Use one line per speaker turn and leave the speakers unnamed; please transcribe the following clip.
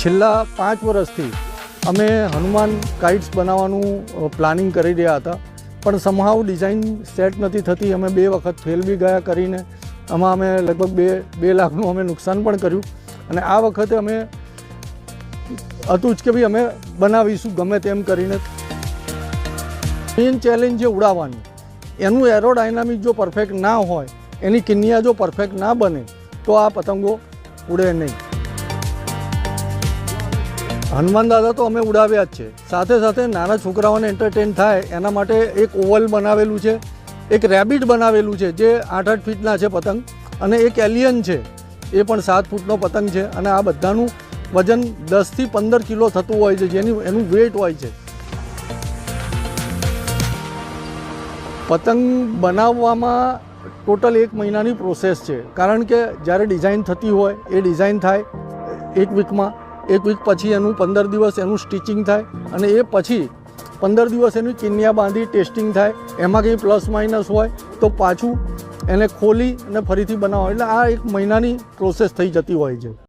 છેલ્લા 5 વર્ષથી અમે હનુમાન કાઇટ્સ બનાવવાનું પ્લાનિંગ કરી રહ્યા હતા, પણ સમહાવ ડિઝાઇન સેટ નથી થતી. અમે 2 વખત ફેલ બી ગયા કરીને. આમાં અમે લગભગ 2 લાખનું અમે નુકસાન પણ કર્યું. અને આ વખતે અમે હતું જ કે ભાઈ અમે બનાવીશું ગમે તેમ કરીને. મેઇન ચેલેન્જ છે ઉડાવવાની. એનું એરોડાયનામિક જો પરફેક્ટ ના હોય, એની કિન્યા જો પરફેક્ટ ના બને તો આ પતંગો ઉડે નહીં. હનુમાન દાદા તો અમે ઉડાવ્યા જ છે, સાથે સાથે નાના છોકરાઓને એન્ટરટેન થાય એના માટે એક ઓવલ બનાવેલું છે, એક રેબિટ બનાવેલું છે જે 8-8 ફીટના છે પતંગ, અને એક એલિયન છે એ પણ 7 ફૂટનો પતંગ છે. અને આ બધાનું વજન 10 થી 15 કિલો થતું હોય છે, એનું વેઇટ હોય છે. પતંગ બનાવવામાં ટોટલ 1 મહિનાની પ્રોસેસ છે, કારણ કે જ્યારે ડિઝાઇન થતી હોય એ ડિઝાઇન થાય 1 વીકમાં, 1 વીક પછી એનું 15 દિવસ એનું સ્ટિચિંગ થાય, અને એ પછી 15 દિવસ એની કિન્યા બાંધી ટેસ્ટિંગ થાય. એમાં કંઈ પ્લસ માઇનસ હોય તો પાછું એને ખોલી અને ફરીથી બનાવો. એટલે આ 1 મહિનાની પ્રોસેસ થઈ જતી હોય છે.